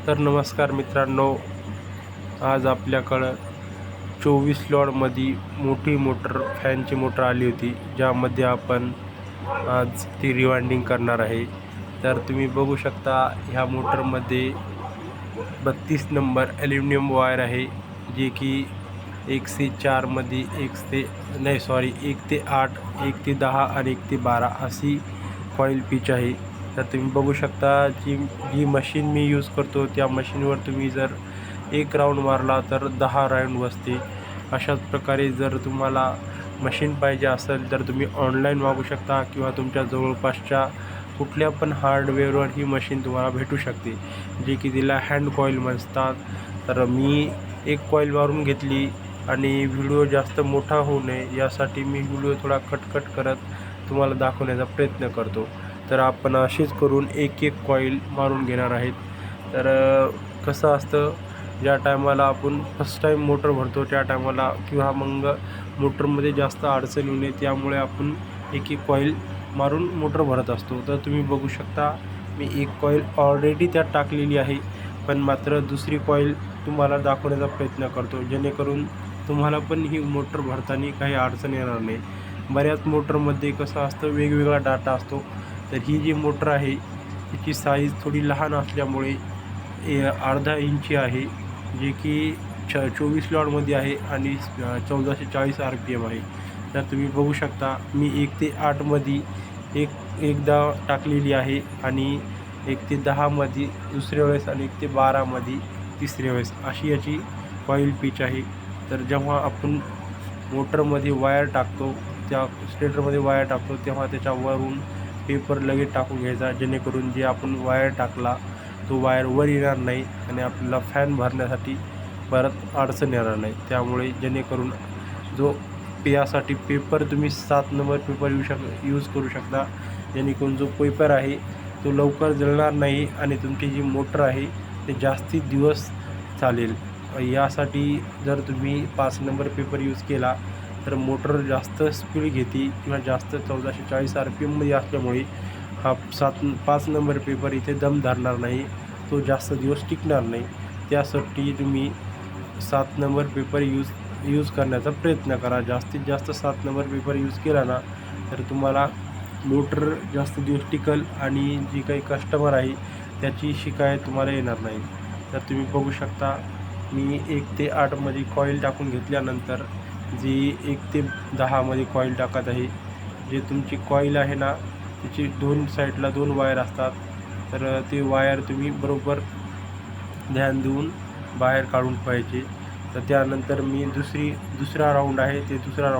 तर नमस्कार मित्रांनो, आज आपल्याकडं 24 लॉडमध्ये मोठी मोटर फॅनची मोटर आली होती, ज्यामध्ये आपण आज ती रिवाइंडिंग करणार आहे. तर तुम्ही बघू शकता ह्या मोटरमध्ये 32 नंबर ॲल्युमिनियम वायर आहे, जे की 1 ते 4 मध्ये 1 ते 8, 1 ते 10 आणि 1 ते 12 अशी कॉईल पिच आहे. तर तुम्ही बघू शकता जी मशीन मी यूज करतो त्या मशीनवर तुम्ही जर 1 राऊंड मारला तर 10 राऊंड बसते. अशाच प्रकारे जर तुम्हाला मशीन पाहिजे असेल तर तुम्ही ऑनलाईन मागवू शकता किंवा तुमच्या जवळपासच्या कुठल्या पण हार्डवेअरवर ही मशीन तुम्हाला भेटू शकते, जे की तिला हँड कॉईल म्हणतात. तर मी एक कॉईल मारून घेतली आणि व्हिडिओ जास्त मोठा होऊ नये यासाठी मी व्हिडिओ थोडा कट करत तुम्हाला दाखवण्याचा प्रयत्न करतो. तर आपण अशीच करून एक कॉईल मारून घेणार आहेत. तर कसं असतं, ज्या टायमाला आपण फर्स्ट टाईम मोटर भरतो त्या टायमाला किंवा मग मोटरमध्ये जास्त अडचण येऊ नये त्यामुळे आपण एक कॉईल मारून मोटर भरत असतो. तर तुम्ही बघू शकता मी एक कॉईल ऑलरेडी त्यात टाकलेली आहे, पण मात्र दुसरी कॉईल तुम्हाला दाखवण्याचा प्रयत्न करतो, जेणेकरून तुम्हाला पण ही मोटर भरताना काही अडचण येणार नाही. बऱ्याच मोटरमध्ये कसं असतं, वेगवेगळा डाटा असतो. तर ही जी मोटर आहे तिची साईज थोडी लहान असल्यामुळे अर्धा इंची आहे, जे की 24 लॉडमध्ये आहे आणि 1440 RPM आहे. तर तुम्ही बघू शकता मी 1 ते 8 मध्ये एकदा टाकलेली आहे आणि 1 ते 10 मध्ये दुसऱ्या वेळेस आणि 1 ते 12 मध्ये तिसऱ्या वेळेस अशी याची कॉईल पिच आहे. तर जेव्हा आपण मोटरमध्ये वायर टाकतो, त्या स्टेटरमध्ये वायर टाकतो, तेव्हा त्याच्यावरून पेपर लगेच टाकून घ्यायचा, जेणेकरून जे आपण वायर टाकला तो वायर वर येणार नाही आणि आपल्याला फॅन भरण्यासाठी परत अडचण येणार नाही. त्यामुळे जेणेकरून जो यासाठी पेपर तुम्ही 7 नंबर पेपर यूज करू शकता, जेणेकरून जो पेपर आहे तो लवकर जळणार नाही आणि तुमची जी मोटर आहे ते जास्ती दिवस चालेल. यासाठी जर तुम्ही 5 नंबर पेपर यूज केला तर मोटर जास्त स्पीड घेते किंवा जास्त 1440 RPMमध्ये असल्यामुळे हा 5 नंबर पेपर इथे दम धरणार नाही, तो जास्त दिवस टिकणार नाही. त्यासाठी तुम्ही 7 नंबर पेपर यूज करण्याचा प्रयत्न करा. जास्तीत जास्त 7 नंबर पेपर यूज केला ना तर तुम्हाला मोटर जास्त दिवस टिकल आणि जी काही कस्टमर आहे त्याची शिकायत तुम्हाला येणार नाही. तर तुम्ही बघू शकता मी 1 ते 8 मध्ये कॉईल टाकून घेतल्यानंतर जी 1 ते 10 मध्ये कॉईल टाकत आहे. जे तुमची कॉईल आहे ना त्याची 2 साईडला 2 वायर असतात, तर ते वायर तुम्ही बरोबर ध्यान देऊन बाहेर काढून पाहिजे. तर त्यानंतर मी दुसरा राऊंड आहे दुसरा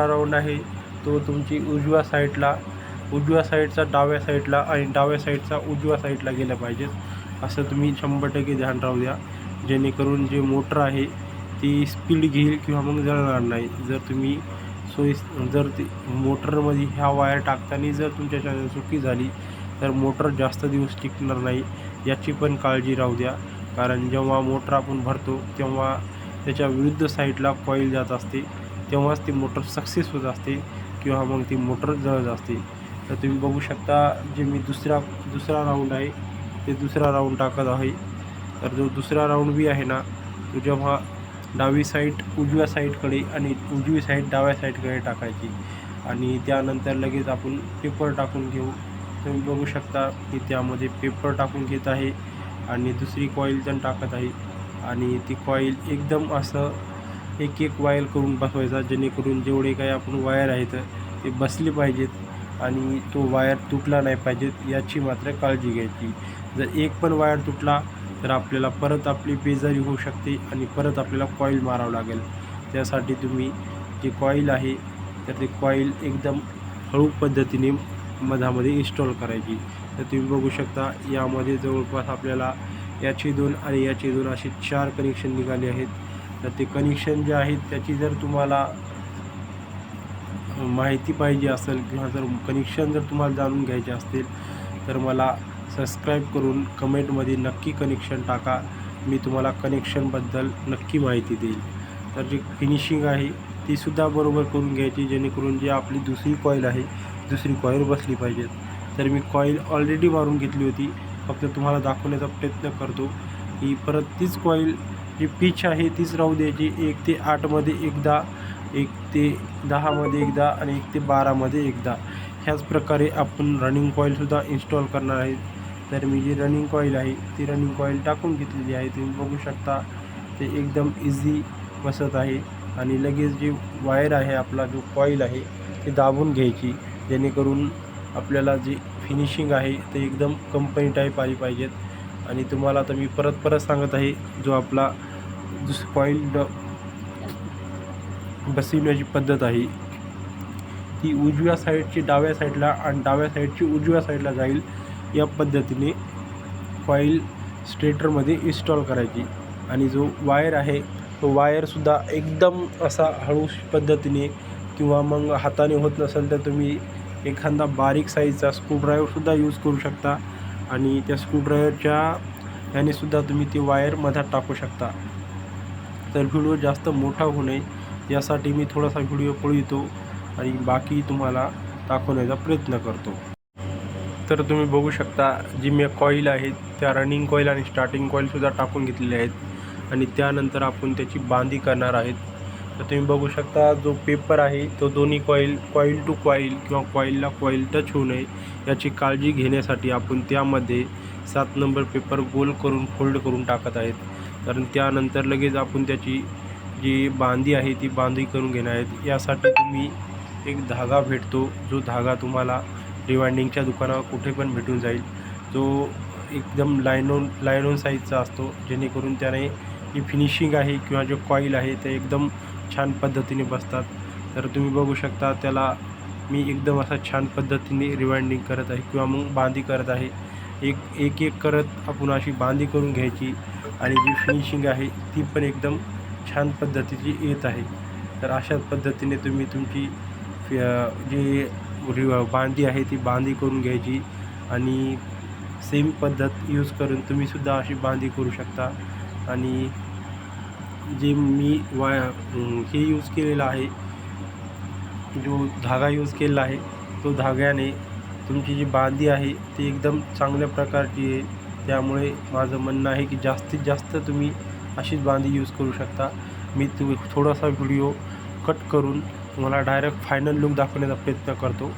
राऊंड आहे तो तुमची उजव्या साईडचा डाव्या साईडला आणि डाव्या साईडचा उजव्या साईडला गेला पाहिजे, असं तुम्ही 100% ध्यान राहू द्या, जेणेकरून जे मोटर आहे ती स्पीड घेईल किंवा मग जळणार नाही. जर ती मोटरमध्ये ह्या वायर टाकताना जर तुमच्याच्यानं चुकी झाली तर मोटर जास्त दिवस टिकणार नाही, याची पण काळजी राहू द्या. कारण जेव्हा मोटर आपण भरतो तेव्हा त्याच्या विरुद्ध साईडला कॉईल जात असते, तेव्हाच ती मोटर सक्सेस होत असते किंवा मग ती मोटर जळत असते. तर तुम्ही बघू शकता जे मी दुसरा राऊंड आहे ते दुसरा राऊंड टाकत आहे. तर जो दुसरा राऊंड बी आहे ना तो जेव्हा डावी साईड उजव्या साईडकडे आणि उजवी साईड डाव्या साईडकडे टाकायची आणि त्यानंतर लगेच आपण पेपर टाकून घेऊ. तुम्ही बघू शकता की त्यामध्ये पेपर टाकून घेत आहे आणि दुसरी कॉईल पण टाकत आहे आणि ती कॉईल एकदम असं एक वायर करून बसवायचा, जेणेकरून जेवढे काही आपण वायर आहेत ते बसले पाहिजेत आणि तो वायर तुटला नाही पाहिजेत, याची मात्र काळजी घ्यायची. जर एक पण वायर तुटला तर आपल्याला परत आपली बेजारी होऊ शकते आणि परत आपल्याला कॉईल मारावं लागेल. त्यासाठी तुम्ही जे कॉईल आहे तर ते कॉईल एकदम हळू पद्धतीने मधामध्ये इन्स्टॉल करायची. तर तुम्ही बघू शकता यामध्ये जवळपास आपल्याला याची 2 आणि याची 2 असे 4 कनेक्शन निघाले आहेत. तर ते कनेक्शन जे आहेत त्याची जर तुम्हाला माहिती पाहिजे असेल किंवा जर कनेक्शन जर तुम्हाला जाणून घ्यायचे असतील तर मला सबस्क्राईब करून कमेंटमध्ये नक्की कनेक्शन टाका, मी तुम्हाला कनेक्शनबद्दल नक्की माहिती देईल. तर जी फिनिशिंग आहे तीसुद्धा बरोबर करून घ्यायची, जेणेकरून जी आपली दुसरी कॉईल आहे दुसरी कॉईल बसली पाहिजे. तर मी कॉईल ऑलरेडी मारून घेतली होती फक्त तुम्हाला दाखवण्याचा प्रयत्न करतो की परत तीच कॉईल जी पिच आहे तीच राहू द्यायची. 1 ते 8मध्ये एकदा, 1 ते 10मध्ये एकदा आणि 1 ते 12मध्ये एकदा. ह्याच प्रकारे आपण रनिंग कॉईलसुद्धा इन्स्टॉल करणार आहे. तर मी जी रनिंग कॉईल आहे ती रनिंग कॉईल टाकून घेतलेली आहे. तुम्ही बघू शकता ते एकदम इझी बसत आहे. आणि लगेच जी वायर आहे, आपला जो कॉईल आहे ती दाबून घ्यायची, जेणेकरून आपल्याला जी फिनिशिंग आहे ते एकदम कंपनी टाईप आली पाहिजेत. आणि तुम्हाला आता मी परत सांगत आहे, जो आपला कॉईल बसविण्याची पद्धत आहे ती उजव्या साईडची डाव्या साईडला आणि डाव्या साईडची उजव्या साईडला जाईल, या पद्धतीने कॉईल स्टेटरमध्ये इन्स्टॉल करायची. आणि जो वायर आहे तो वायरसुद्धा एकदम असा हळू पद्धतीने, किंवा मग हाताने होत नसेल तर तुम्ही एखादा बारीक साईजचा स्क्रूड्रायव्हरसुद्धा यूज करू शकता. आणि त्या स्क्रूड्रायव्हरच्या यानेसुद्धा तुम्ही ती वायर मधात टाकू शकता. तर व्हिडिओ जास्त मोठा होऊ नये यासाठी मी थोडासा व्हिडिओ पळवितो आणि बाकी तुम्हाला दाखवण्याचा प्रयत्न करतो. तर तुम्ही बघू शकता जी मी कॉईल आहेत त्या रनिंग कॉईल आणि स्टार्टिंग कॉईलसुद्धा टाकून घेतलेल्या आहेत. आणि त्यानंतर आपण त्याची बांधी करणार आहेत. तर तुम्ही बघू शकता जो पेपर आहे तो दोन्ही कॉईल टू कॉईल किंवा कॉईलला कॉईल टच होऊ नये याची काळजी घेण्यासाठी आपण त्यामध्ये 7 नंबर पेपर गोल करून फोल्ड करून टाकत आहेत. कारण त्यानंतर लगेच आपण त्याची जी बांधी आहे ती बांधी करून घेणार आहेत. यासाठी तुम्ही एक धागा भेटतो, जो धागा तुम्हाला रिवाइंडिंगच्या दुकानावर कुठे पण भेटून जाईल, जो एकदम लायनॉन साईजचा असतो, जेणेकरून त्याने जी फिनिशिंग आहे किंवा जो कॉईल आहे ते एकदम छान पद्धतीने बसतात. तर तुम्ही बघू शकता त्याला मी एकदम असा छान पद्धतीने रिवाइंडिंग करत आहे किंवा मग बांधी करत आहे. एक करत आपण अशी बांधी करून घ्यायची आणि जी फिनिशिंग आहे ती पण एकदम छान पद्धतीची येत आहे. तर अशाच पद्धतीने तुम्ही तुमची जी बांधी आहे ती बांधी करून घ्यायची आणि सेम पद्धत यूज करून तुम्हीसुद्धा अशी बांधी करू शकता. आणि जे मी हे यूज केलेलं आहे, जो धागा यूज केलेला आहे तो धाग्याने तुमची जी बांधी आहे ती एकदम चांगल्या प्रकारची आहे. त्यामुळे माझं म्हणणं आहे की जास्तीत जास्त तुम्ही अशीच बांधी यूज करू शकता. मी थोडासा व्हिडिओ कट करून तुम्हाला डायरेक्ट फायनल लुक दाखवण्याचा प्रयत्न करतो.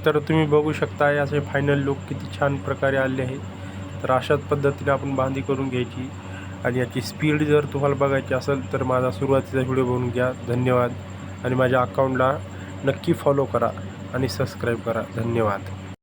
तर तुम्ही बघू शकता याचे फायनल लुक किती छान प्रकारे आले आहे. तर अशाच पद्धतीने आपण बांधी करून घ्यायची. आणि याची स्पीड जर तुम्हाला बघायची असेल तर माझा सुरुवातीचा व्हिडिओ बघून घ्या. धन्यवाद. आणि माझ्या अकाउंटला नक्की फॉलो करा आणि सबस्क्राईब करा. धन्यवाद.